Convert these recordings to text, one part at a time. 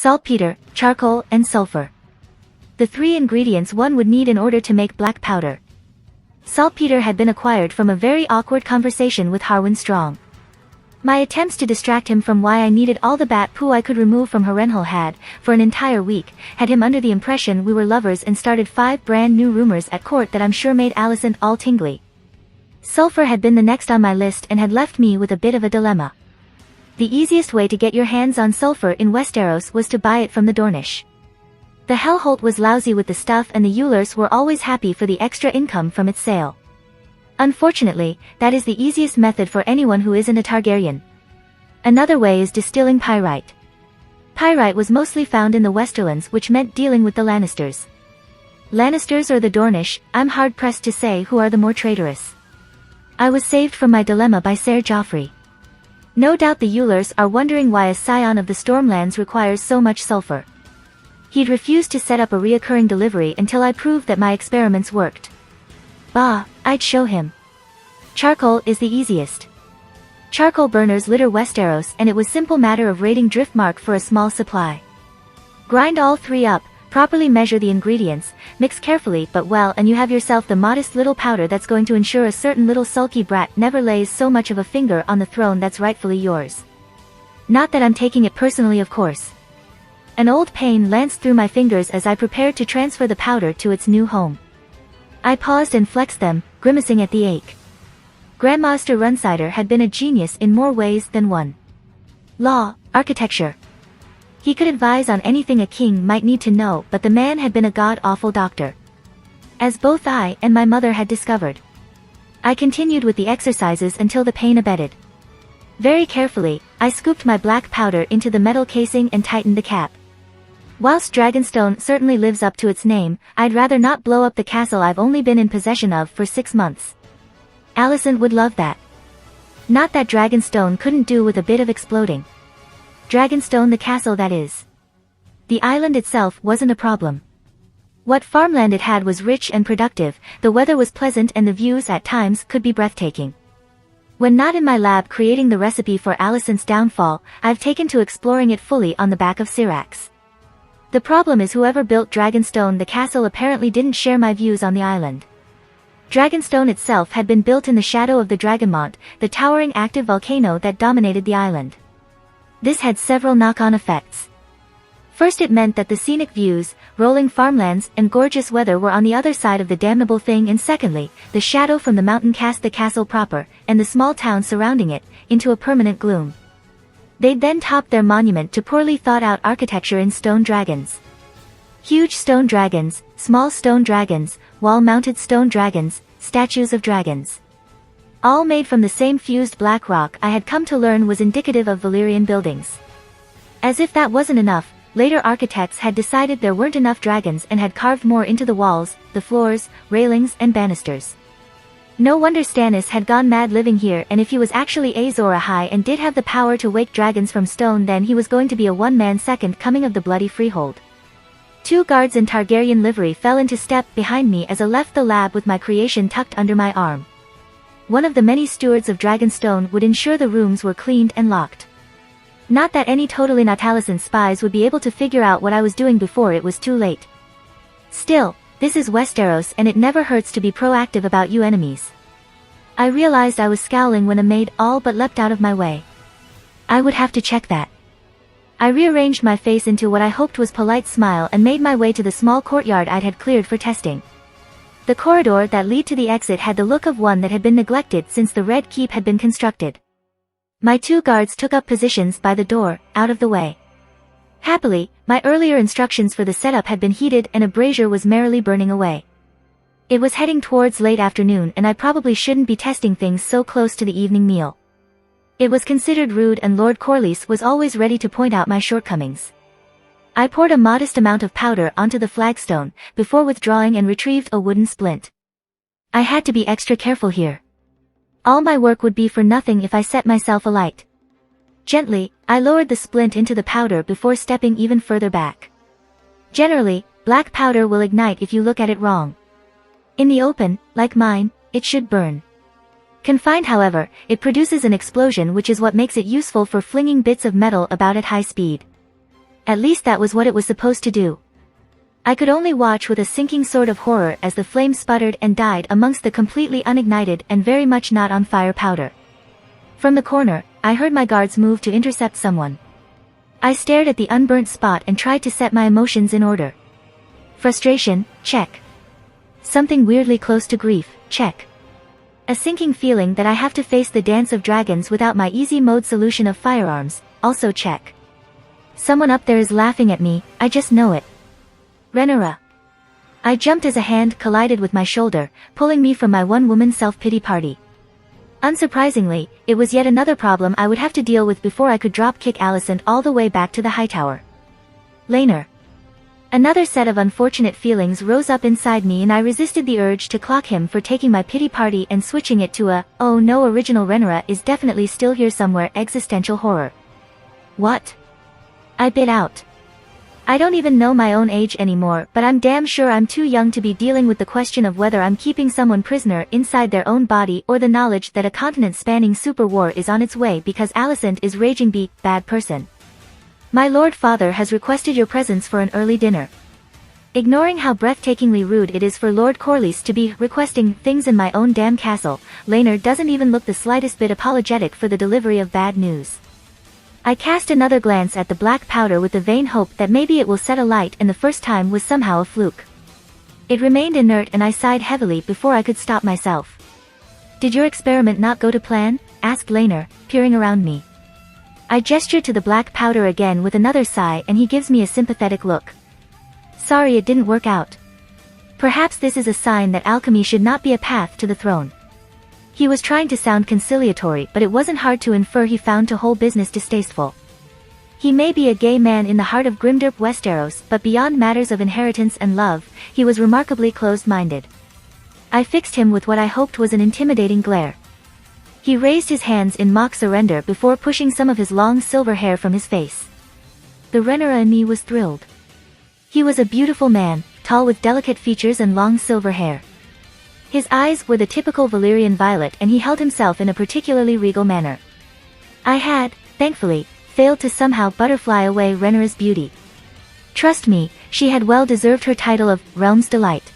saltpeter, charcoal, and sulfur. The three ingredients one would need in order to make black powder. Saltpeter had been acquired from a very awkward conversation with Harwin Strong. My attempts to distract him from why I needed all the bat poo I could remove from Harrenhal had, for an entire week, had him under the impression we were lovers and started 5 brand new rumors at court that I'm sure made Alicent all tingly. Sulfur had been the next on my list and had left me with a bit of a dilemma. The easiest way to get your hands on sulfur in Westeros was to buy it from the Dornish. The Hellholt was lousy with the stuff and the Eulers were always happy for the extra income from its sale. Unfortunately, that is the easiest method for anyone who isn't a Targaryen. Another way is distilling pyrite. Pyrite was mostly found in the Westerlands, which meant dealing with the Lannisters. Lannisters or the Dornish, I'm hard-pressed to say who are the more traitorous. I was saved from my dilemma by Ser Joffrey. No doubt the Eulers are wondering why a scion of the Stormlands requires so much sulfur. He'd refused to set up a reoccurring delivery until I proved that my experiments worked. Bah, I'd show him. Charcoal is the easiest. Charcoal burners litter Westeros and it was simple matter of raiding Driftmark for a small supply. Grind all 3 up, properly measure the ingredients, mix carefully but well and you have yourself the modest little powder that's going to ensure a certain little sulky brat never lays so much of a finger on the throne that's rightfully yours. Not that I'm taking it personally, of course. An old pain lanced through my fingers as I prepared to transfer the powder to its new home. I paused and flexed them, grimacing at the ache. Grandmaster Runsider had been a genius in more ways than one. Law, architecture. He could advise on anything a king might need to know, but the man had been a god-awful doctor. As both I and my mother had discovered. I continued with the exercises until the pain abated. Very carefully, I scooped my black powder into the metal casing and tightened the cap. Whilst Dragonstone certainly lives up to its name, I'd rather not blow up the castle I've only been in possession of for 6 months. Alicent would love that. Not that Dragonstone couldn't do with a bit of exploding. Dragonstone, the castle, that is. The island itself wasn't a problem. What farmland it had was rich and productive, the weather was pleasant and the views at times could be breathtaking. When not in my lab creating the recipe for Alicent's downfall, I've taken to exploring it fully on the back of Syrax. The problem is whoever built Dragonstone, the castle, apparently didn't share my views on the island. Dragonstone itself had been built in the shadow of the Dragonmont, the towering active volcano that dominated the island. This had several knock-on effects. First, it meant that the scenic views, rolling farmlands, and gorgeous weather were on the other side of the damnable thing, and secondly, the shadow from the mountain cast the castle proper, and the small town surrounding it, into a permanent gloom. They'd then topped their monument to poorly thought-out architecture in stone dragons. Huge stone dragons, small stone dragons, wall-mounted stone dragons, statues of dragons. All made from the same fused black rock I had come to learn was indicative of Valyrian buildings. As if that wasn't enough, later architects had decided there weren't enough dragons and had carved more into the walls, the floors, railings, and banisters. No wonder Stannis had gone mad living here, and if he was actually Azor Ahai and did have the power to wake dragons from stone, then he was going to be a one-man second coming of the bloody freehold. 2 guards in Targaryen livery fell into step behind me as I left the lab with my creation tucked under my arm. One of the many stewards of Dragonstone would ensure the rooms were cleaned and locked. Not that any totally not Alicent spies would be able to figure out what I was doing before it was too late. Still, this is Westeros and it never hurts to be proactive about you enemies. I realized I was scowling when a maid all but leapt out of my way. I would have to check that. I rearranged my face into what I hoped was polite smile and made my way to the small courtyard I'd had cleared for testing. The corridor that led to the exit had the look of one that had been neglected since the Red Keep had been constructed. My 2 guards took up positions by the door, out of the way. Happily, my earlier instructions for the setup had been heeded and a brazier was merrily burning away. It was heading towards late afternoon and I probably shouldn't be testing things so close to the evening meal. It was considered rude and Lord Corlys was always ready to point out my shortcomings. I poured a modest amount of powder onto the flagstone, before withdrawing and retrieved a wooden splint. I had to be extra careful here. All my work would be for nothing if I set myself alight. Gently, I lowered the splint into the powder before stepping even further back. Generally, black powder will ignite if you look at it wrong. In the open, like mine, it should burn. Confined, however, it produces an explosion, which is what makes it useful for flinging bits of metal about at high speed. At least that was what it was supposed to do. I could only watch with a sinking sort of horror as the flame sputtered and died amongst the completely unignited and very much not on fire powder. From the corner, I heard my guards move to intercept someone. I stared at the unburnt spot and tried to set my emotions in order. Frustration, check. Something weirdly close to grief, check. A sinking feeling that I have to face the dance of dragons without my easy mode solution of firearms, also check. Someone up there is laughing at me, I just know it. Laenor. I jumped as a hand collided with my shoulder, pulling me from my one-woman self-pity party. Unsurprisingly, it was yet another problem I would have to deal with before I could drop-kick Alicent all the way back to the high tower. Laenor. Another set of unfortunate feelings rose up inside me and I resisted the urge to clock him for taking my pity party and switching it to a, oh no, original Laenor is definitely still here somewhere existential horror. What? I bit out. I don't even know my own age anymore, but I'm damn sure I'm too young to be dealing with the question of whether I'm keeping someone prisoner inside their own body or the knowledge that a continent-spanning super war is on its way because Alicent is raging bad person. My Lord Father has requested your presence for an early dinner. Ignoring how breathtakingly rude it is for Lord Corlys to be requesting things in my own damn castle, Laenor doesn't even look the slightest bit apologetic for the delivery of bad news. I cast another glance at the black powder with the vain hope that maybe it will set alight and the first time was somehow a fluke. It remained inert and I sighed heavily before I could stop myself. Did your experiment not go to plan? Asked Laenor, peering around me. I gestured to the black powder again with another sigh and he gives me a sympathetic look. Sorry it didn't work out. Perhaps this is a sign that alchemy should not be a path to the throne. He was trying to sound conciliatory but it wasn't hard to infer he found the whole business distasteful. He may be a gay man in the heart of Grimdark Westeros but beyond matters of inheritance and love, he was remarkably closed-minded. I fixed him with what I hoped was an intimidating glare. He raised his hands in mock surrender before pushing some of his long silver hair from his face. The Laenor in me was thrilled. He was a beautiful man, tall with delicate features and long silver hair. His eyes were the typical Valyrian violet and he held himself in a particularly regal manner. I had, thankfully, failed to somehow butterfly away Rhaenyra's beauty. Trust me, she had well deserved her title of Realm's Delight.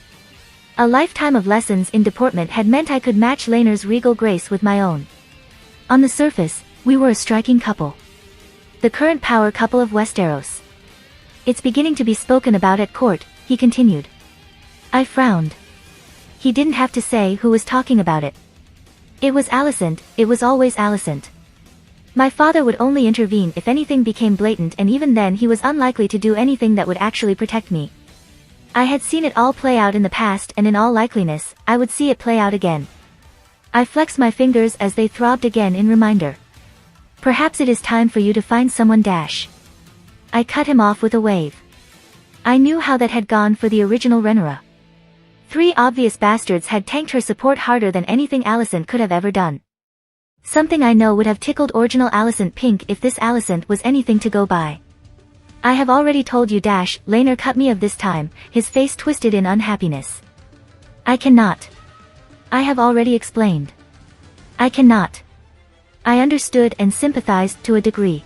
A lifetime of lessons in deportment had meant I could match Laenor's regal grace with my own. On the surface, we were a striking couple. The current power couple of Westeros. It's beginning to be spoken about at court, he continued. I frowned. He didn't have to say who was talking about it. It was Alicent, it was always Alicent. My father would only intervene if anything became blatant and even then he was unlikely to do anything that would actually protect me. I had seen it all play out in the past and in all likeliness, I would see it play out again. I flexed my fingers as they throbbed again in reminder. Perhaps it is time for you to find someone dash. I cut him off with a wave. I knew how that had gone for the original Laenor. 3 obvious bastards had tanked her support harder than anything Alicent could have ever done. Something I know would have tickled original Alicent pink if this Alicent was anything to go by. I have already told you dash, Laenor cut me of this time, his face twisted in unhappiness. I cannot. I have already explained. I cannot. I understood and sympathized to a degree.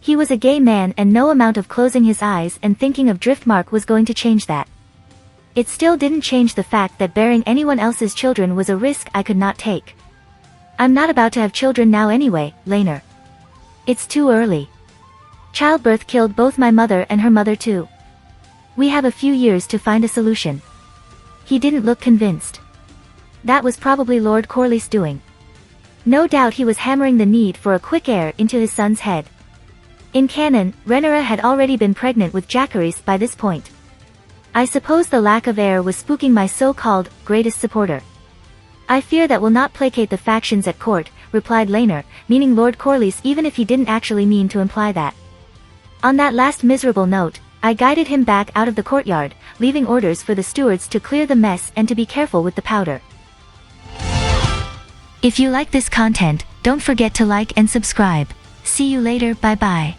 He was a gay man and no amount of closing his eyes and thinking of Driftmark was going to change that. It still didn't change the fact that bearing anyone else's children was a risk I could not take. I'm not about to have children now anyway, Laenor. It's too early. Childbirth killed both my mother and her mother too. We have a few years to find a solution. He didn't look convinced. That was probably Lord Corlys' doing. No doubt he was hammering the need for a quick heir into his son's head. In canon, Rhaenyra had already been pregnant with Jacaerys by this point. I suppose the lack of heir was spooking my so-called greatest supporter. I fear that will not placate the factions at court, replied Laenor, meaning Lord Corlys even if he didn't actually mean to imply that. On that last miserable note, I guided him back out of the courtyard, leaving orders for the stewards to clear the mess and to be careful with the powder. If you like this content, don't forget to like and subscribe. See you later, bye bye.